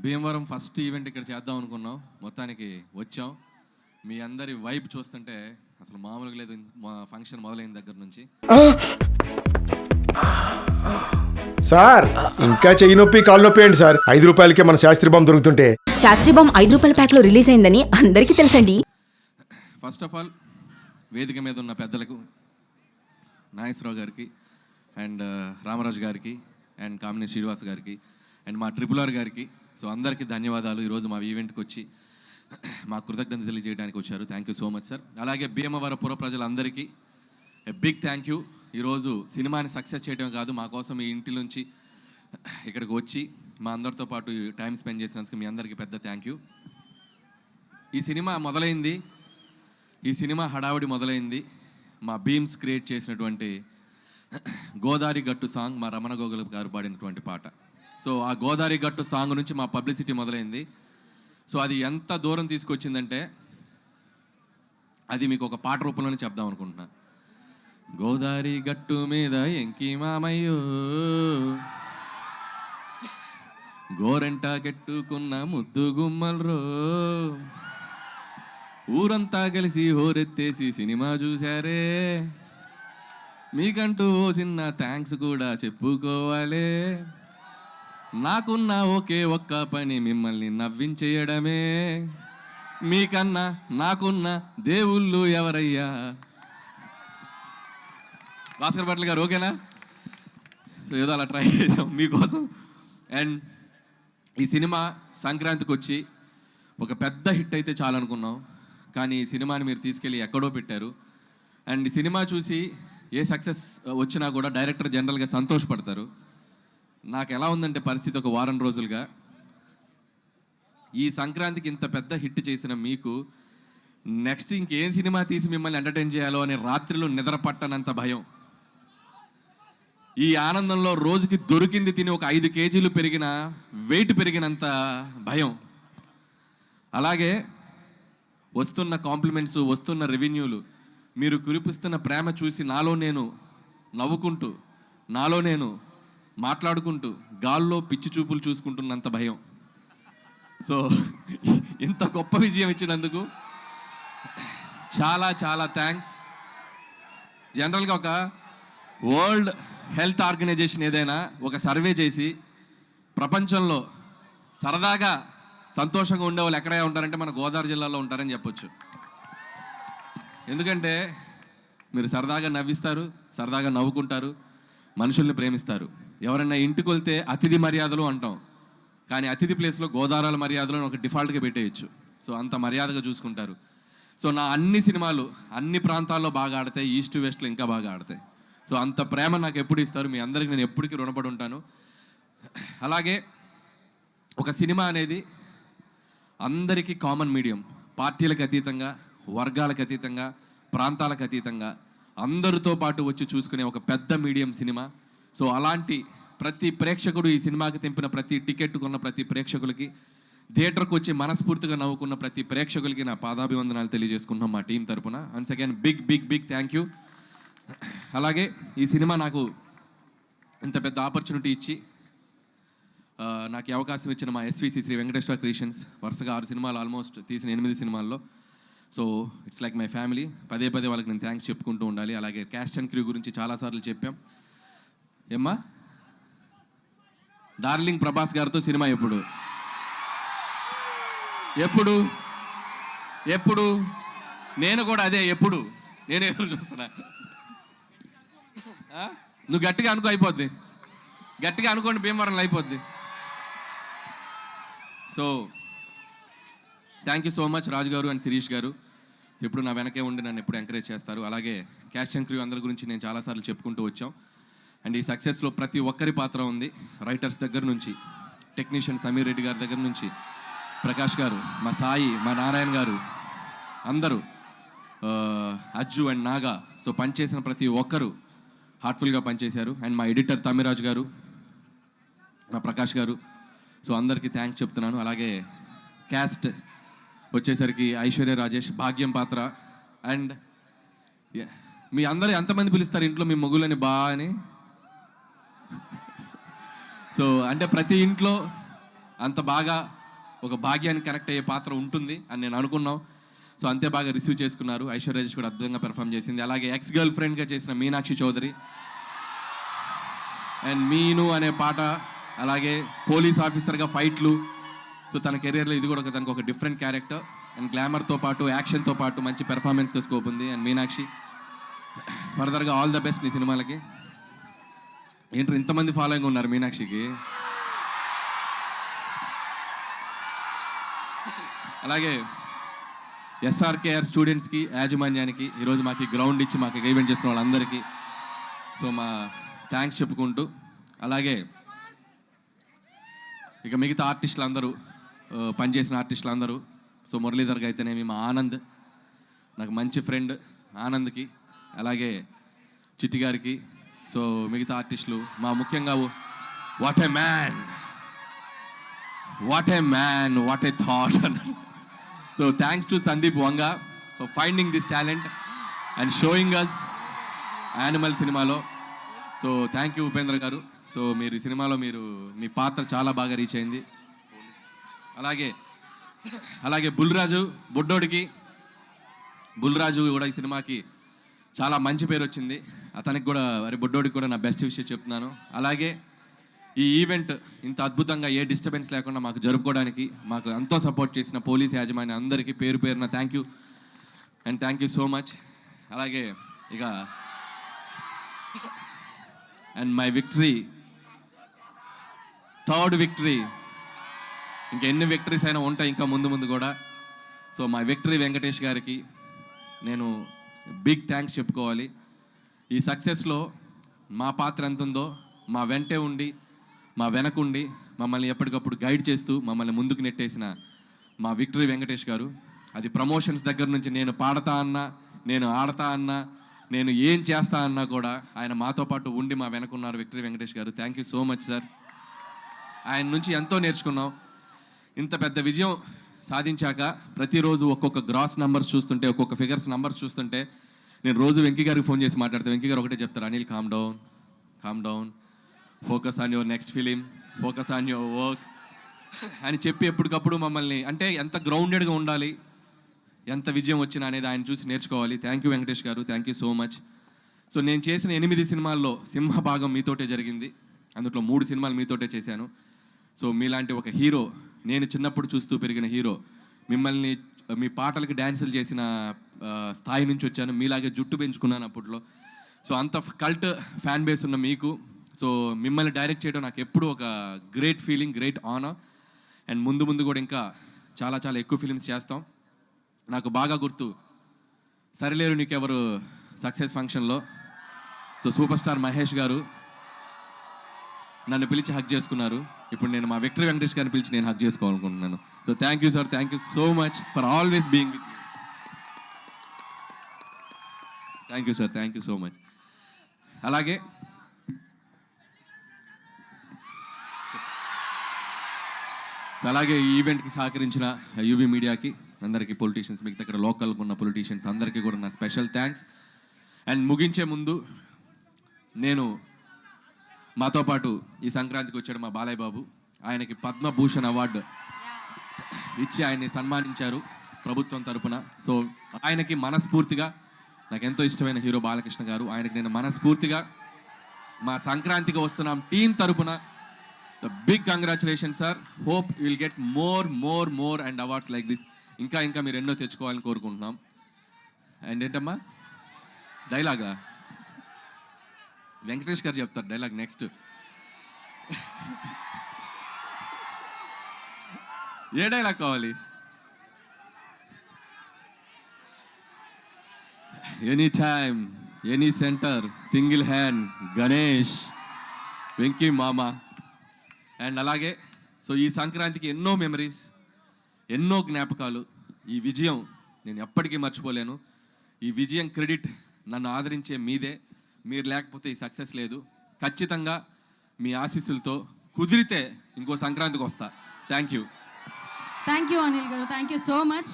Bhimavaram first event ఇక్కడ చేద్దాం అనుకున్నాం, మొత్తానికి వచ్చాం. మీ అందరి వైబ్ చూస్తుంటే అసలు మామూలుగా లేదు. మా ఫంక్షన్ మొదలైన దగ్గర నుంచి సార్ ఇంకా చెయ్యి నొప్పి కాలు నొప్పి ఏంటి సార్? 5 రూపాయలకే మన శాస్త్రి బాంబు దొరుకుతుంటే. శాస్త్రి బాంబు 5 రూపాయల ప్యాక్ లో రిలీజ్ అయిందని అందరికీ తెలుసండి. ఫస్ట్ ఆఫ్ ఆల్ వేదిక మీద ఉన్న పెద్దలకు, నాగేశ్వరరావు గారికి అండ్ రామరాజు గారికి అండ్ కామినీ శ్రీనివాస్ గారికి అండ్ మా RRR గారికి, సో అందరికీ ధన్యవాదాలు. ఈరోజు మా ఈవెంట్కి వచ్చి మా కృతజ్ఞత తెలియజేయడానికి వచ్చారు. Thank you so much sir. అలాగే భీమవరం పుర ప్రజలందరికీ బిగ్ థ్యాంక్ యూ. ఈరోజు సినిమాని సక్సెస్ చేయడం కాదు, మా కోసం మీ ఇంటి నుంచి ఇక్కడికి వచ్చి మా అందరితో పాటు టైం స్పెండ్ చేసినందుకు మీ అందరికీ పెద్ద థ్యాంక్ యూ. ఈ సినిమా మొదలైంది, ఈ సినిమా హడావుడి మొదలైంది మా బీమ్స్ క్రియేట్ చేసినటువంటి గోదావరి గట్టు సాంగ్, మా రమణ గోగుల గారు పాడినటువంటి పాట. సో ఆ గోదావరి గట్టు సాంగ్ నుంచి మా పబ్లిసిటీ మొదలైంది. సో అది ఎంత దూరం తీసుకొచ్చిందంటే అది మీకు ఒక పాట రూపంలోనే చెప్దాం అనుకుంటున్నా. గోదావరి గట్టు మీద ఎంకి మామయ్యో, గోరెంట కెట్టుకున్న ముద్దు గుమ్మల్రో, ఊరంతా కలిసి హోరెత్తేసి సినిమా చూశారే, మీకంటూ ఓ చిన్న థ్యాంక్స్ కూడా చెప్పుకోవాలే, నాకున్న ఒకే ఒక్క పని మిమ్మల్ని నవ్వించేయడమే, మీకన్నా నాకున్న దేవుళ్ళు ఎవరయ్యా. భాస్కర్ భట్ల గారు ఓకేనా? సో ఏదో అలా ట్రై చేసాం మీకోసం. అండ్ ఈ సినిమా సంక్రాంతికి వచ్చి ఒక పెద్ద హిట్ అయితే చాలనుకున్నాం, కానీ ఈ సినిమాని మీరు తీసుకెళ్ళి ఎక్కడో పెట్టారు. అండ్ ఈ సినిమా చూసి ఏ సక్సెస్ వచ్చినా కూడా డైరెక్టర్ జనరల్గా సంతోషపడతారు. నాకు ఎలా ఉందంటే పరిస్థితి, ఒక వారం రోజులుగా ఈ సంక్రాంతికి ఇంత పెద్ద హిట్ చేసిన మీకు నెక్స్ట్ ఇంకేం సినిమా తీసి మిమ్మల్ని ఎంటర్టైన్ చేయాలో అనే రాత్రిలో నిద్ర పట్టనంత భయం. ఈ ఆనందంలో రోజుకి దొరికింది తిని ఒక 5 కేజీలు పెరిగిన వెయిట్ పెరిగినంత భయం. అలాగే వస్తున్న కాంప్లిమెంట్స్, వస్తున్న రెవెన్యూలు, మీరు కురిపిస్తున్న ప్రేమ చూసి నాలో నేను నవ్వుకుంటూ, నాలో నేను మాట్లాడుకుంటూ గాల్లో పిచ్చి చూపులు చూసుకుంటున్నంత భయం. సో ఇంత గొప్ప విజయం ఇచ్చినందుకు చాలా చాలా థ్యాంక్స్. జనరల్గా ఒక వరల్డ్ హెల్త్ ఆర్గనైజేషన్ ఏదైనా ఒక సర్వే చేసి ప్రపంచంలో సరదాగా సంతోషంగా ఉండే వాళ్ళు ఎక్కడైనా ఉంటారంటే మన గోదావరి జిల్లాలో ఉంటారని చెప్పొచ్చు. ఎందుకంటే మీరు సరదాగా నవ్విస్తారు, సరదాగా నవ్వుకుంటారు, మనుషుల్ని ప్రేమిస్తారు. ఎవరన్నా ఇంటికి వెళ్తే అతిథి మర్యాదలు అంటాం, కానీ అతిథి ప్లేస్లో గోదావరి మర్యాదలు ఒక డిఫాల్ట్గా పెట్టేయచ్చు. సో అంత మర్యాదగా చూసుకుంటారు. సో నా అన్ని సినిమాలు అన్ని ప్రాంతాల్లో బాగా ఆడతాయి, ఈస్ట్ వెస్ట్లో ఇంకా బాగా ఆడతాయి. సో అంత ప్రేమ నాకు ఎప్పుడు ఇస్తారు, మీ అందరికి నేను ఎప్పటికీ రుణపడి ఉంటాను. అలాగే ఒక సినిమా అనేది అందరికీ కామన్ మీడియం, పార్టీలకు అతీతంగా, వర్గాలకు అతీతంగా, ప్రాంతాలకు అతీతంగా అందరితో పాటు వచ్చి చూసుకునే ఒక పెద్ద మీడియం సినిమా. సో అలాంటి ప్రతి ప్రేక్షకుడు, ఈ సినిమాకి తెంపిన ప్రతి టికెట్ కొన్న ప్రతి ప్రేక్షకులకి, థియేటర్కి వచ్చి మనస్ఫూర్తిగా నవ్వుకున్న ప్రతి ప్రేక్షకులకి నా పాదాభివందనాలు తెలియజేసుకుంటున్నాం మా టీం తరపున. Once again big big big thank you. అలాగే ఈ సినిమా నాకు ఇంత పెద్ద ఆపర్చునిటీ ఇచ్చి నాకు ఈ అవకాశం ఇచ్చిన మా SVC శ్రీ వెంకటేశ్వర క్రియేషన్స్, వరుసగా 6 సినిమాలు ఆల్మోస్ట్ తీసిన 8 సినిమాల్లో. So it's like my family. పదే వాళ్ళకి నేను థ్యాంక్స్ చెప్పుకుంటూ ఉండాలి. అలాగే క్యాస్ట్ అండ్ క్రూ గురించి చాలాసార్లు చెప్పాం. ఏమ్మా డార్లింగ్ ప్రభాస్ గారితో సినిమా ఎప్పుడు ఎప్పుడు ఎప్పుడు నేను కూడా అదే ఎప్పుడు నేను ఎదురు చూస్తున్నా. నువ్వు గట్టిగా అనుకో, అయిపోద్ది. గట్టిగా అనుకోండి, భీమవరంలో అయిపోద్ది. So thank you so much Raju గారు అండ్ శిరీష్ గారు. ఎప్పుడు నా వెనకే ఉండి నన్ను ఎప్పుడు ఎంకరేజ్ చేస్తారు. అలాగే క్యాస్ట్ అండ్ క్రూ అందరి గురించి నేను చాలాసార్లు చెప్పుకుంటూ వచ్చాం. అండ్ ఈ సక్సెస్లో ప్రతి ఒక్కరి పాత్ర ఉంది. రైటర్స్ దగ్గర నుంచి, టెక్నీషియన్ సమీర్ రెడ్డి గారి దగ్గర నుంచి, ప్రకాష్ గారు, మా సాయి, మా నారాయణ గారు, అందరూ, అజ్జు అండ్ నాగా. సో పనిచేసిన ప్రతి ఒక్కరూ హార్ట్ఫుల్గా పనిచేశారు. అండ్ మా ఎడిటర్ తమ్మిరాజు గారు, మా ప్రకాష్ గారు. సో అందరికీ థ్యాంక్స్ చెప్తున్నాను. అలాగే క్యాస్ట్ వచ్చేసరికి ఐశ్వర్య రాజేష్ భాగ్యం పాత్ర. అండ్ మీ అందరూ ఎంతమంది పిలుస్తారు ఇంట్లో మీ మొగులని బా అని? సో అంటే ప్రతి ఇంట్లో అంత బాగా ఒక భాగ్యానికి కనెక్ట్ అయ్యే పాత్ర ఉంటుంది అని నేను అనుకున్నాం. సో అంతే బాగా రిసీవ్ చేసుకున్నారు. ఐశ్వర్య రాజేష్ కూడా అద్భుతంగా పెర్ఫామ్ చేసింది. అలాగే ఎక్స్ గర్ల్ ఫ్రెండ్గా చేసిన మీనాక్షి చౌదరి అండ్ మీను అనే పాట, అలాగే పోలీస్ ఆఫీసర్గా ఫైట్లు. సో తన కెరీర్లో ఇది కూడా తనకు ఒక డిఫరెంట్ క్యారెక్టర్ అండ్ గ్లామర్తో పాటు యాక్షన్తో పాటు మంచి పెర్ఫార్మెన్స్గా స్కోప్ ఉంది. అండ్ మీనాక్షి ఫర్దర్గా ఆల్ ద బెస్ట్ నీ సినిమాలకి. ఏంటో ఇంతమంది ఫాలోయింగ్ ఉన్నారు మీనాక్షికి. అలాగే ఎస్ఆర్కేఆర్ స్టూడెంట్స్కి, యాజమాన్యానికి, ఈరోజు మాకు గ్రౌండ్ ఇచ్చి మాకు ఈవెంట్ చేసిన వాళ్ళందరికీ సో మా థ్యాంక్స్ చెప్పుకుంటూ, అలాగే ఇక మిగతా ఆర్టిస్టులు అందరూ, పనిచేసిన ఆర్టిస్టులు అందరూ, సో మురళీధర్కి అయితేనేమి, మా ఆనంద్ నాకు మంచి ఫ్రెండ్ ఆనంద్కి, అలాగే చిట్టి గారికి, సో మిగతా ఆర్టిస్టులు, మా ముఖ్యంగా what a man, what a man, what a thought అన్నారు. So thanks to Sandeep Vanga for finding this talent and showing us Animal సినిమాలో. సో థ్యాంక్ యూ ఉపేంద్ర గారు. సో మీరు ఈ సినిమాలో మీ పాత్ర చాలా బాగా రీచ్ అయింది. అలాగే బుల్రాజు బుడ్డోడికి, బుల్రాజు కూడా ఈ సినిమాకి చాలా మంచి పేరు వచ్చింది. అతనికి కూడా బుడ్డోడికి కూడా నా బెస్ట్ విషయం చెప్తున్నాను. అలాగే ఈ ఈవెంట్ ఇంత అద్భుతంగా ఏ డిస్టర్బెన్స్ లేకుండా మాకు జరుపుకోవడానికి మాకు ఎంతో సపోర్ట్ చేసిన పోలీస్ యాజమాన్యం అందరికీ పేరు పేరున thank you and thank you so much. అలాగే ఇక and my victory, third victory, ఇంకెన్ని విక్టరీస్ అయినా ఉంటాయి ఇంకా ముందు ముందు కూడా. సో మై విక్టరీ వెంకటేష్ గారికి నేను బిగ్ థ్యాంక్స్ చెప్పుకోవాలి. ఈ సక్సెస్లో మా పాత్ర ఎంత ఉందో మా వెంటే ఉండి, మా వెనకుండి, మమ్మల్ని ఎప్పటికప్పుడు గైడ్ చేస్తూ మమ్మల్ని ముందుకు నెట్టేసిన మా విక్టరీ వెంకటేష్ గారు. అది ప్రమోషన్స్ దగ్గర నుంచి నేను పాడతా అన్నా, నేను ఆడతా అన్నా, నేను ఏం చేస్తా అన్నా కూడా ఆయన మాతో పాటు ఉండి మా వెనకున్నారు విక్టరీ వెంకటేష్ గారు. Thank you so much sir. ఆయన నుంచి ఎంతో నేర్చుకున్నాం. ఇంత పెద్ద విజయం సాధించాక ప్రతిరోజు ఒక్కొక్క గ్రాస్ నెంబర్స్ చూస్తుంటే, ఒక్కొక్క ఫిగర్స్ నెంబర్స్ చూస్తుంటే నేను రోజు వెంకీ గారికి ఫోన్ చేసి మాట్లాడతాను. వెంకీ గారు ఒకటే చెప్తారు, Anil calm down, focus on your next film, focus on your work అని చెప్పి ఎప్పటికప్పుడు మమ్మల్ని, అంటే ఎంత గ్రౌండెడ్గా ఉండాలి, ఎంత విజయం వచ్చినా అనేది ఆయన చూసి నేర్చుకోవాలి. థ్యాంక్ యూ వెంకటేష్ గారు, thank you so much. So నేను చేసిన 8 సినిమాల్లో సింహభాగం మీతోటే జరిగింది. అందులో 3 సినిమాలు మీతోటే చేశాను. సో మీలాంటి ఒక హీరో, నేను చిన్నప్పుడు చూస్తూ పెరిగిన హీరో, మిమ్మల్ని మీ పాటలకి డ్యాన్సులు చేసిన స్థాయి నుంచి వచ్చాను. మీలాగే జుట్టు పెంచుకున్నాను అప్పట్లో. సో అంత కల్ట్ ఫ్యాన్ బేస్ ఉన్న మీకు, సో మిమ్మల్ని డైరెక్ట్ చేయడం నాకు ఎప్పుడు ఒక great feeling, great honour. And ముందు కూడా ఇంకా చాలా చాలా ఎక్కువ ఫిలిమ్స్ చేస్తాం. నాకు బాగా గుర్తు, సరిలేరు నీకెవరు సక్సెస్ ఫంక్షన్లో సో సూపర్ స్టార్ మహేష్ గారు నన్ను పిలిచి హక్ చేసుకున్నారు. ఇప్పుడు నేను మా విక్టరీ వెంకటేష్ గారిని పిలిచి నేను హక్ చేసుకోవాలనుకుంటున్నాను. So thank you sir, thank you so much for always being with me. Thank you sir, thank you so much. అలాగే ఈ ఈవెంట్కి సహకరించిన యూవీ మీడియాకి అందరికీ, పొలిటీషియన్స్, మీకు దగ్గర లోకల్గా ఉన్న పొలిటీషియన్స్ అందరికీ కూడా నా స్పెషల్ థ్యాంక్స్. అండ్ ముగించే ముందు నేను మాతో పాటు ఈ సంక్రాంతికి వచ్చాడు మా బాలయ్య బాబు. ఆయనకి పద్మభూషణ్ అవార్డు ఇచ్చి ఆయన్ని సన్మానించారు ప్రభుత్వం తరపున. సో ఆయనకి మనస్ఫూర్తిగా, నాకు ఎంతో ఇష్టమైన హీరో బాలకృష్ణ గారు, ఆయనకి నేను మనస్ఫూర్తిగా మా సంక్రాంతికి వస్తున్నాం టీం తరపున the big congratulation sir. Hope you will get more and awards like this. ఇంకా మీరు ఎన్నో తెచ్చుకోవాలని కోరుకుంటున్నాం. అండ్ ఏంటమ్మా డైలాగా వెంకటేష్ గారు చెప్తారు డైలాగ్ నెక్స్ట్. ఏ డైలాగ్ కావాలి? Any time, any centre, single hand, Ganesh, Venky మామ. అండ్ అలాగే సో ఈ సంక్రాంతికి ఎన్నో మెమరీస్, ఎన్నో జ్ఞాపకాలు. ఈ విజయం నేను ఎప్పటికీ మర్చిపోలేను. ఈ విజయం క్రెడిట్ నన్ను ఆదరించే మీదే. మీరు లేకపోతే ఈ సక్సెస్ లేదు. ఖచ్చితంగా మీ ఆశీస్సులతో కుదిరితే ఇంకో సంక్రాంతికి వస్తా. థ్యాంక్ యూ అనిల్ గారు, థ్యాంక్ యూ సో మచ్.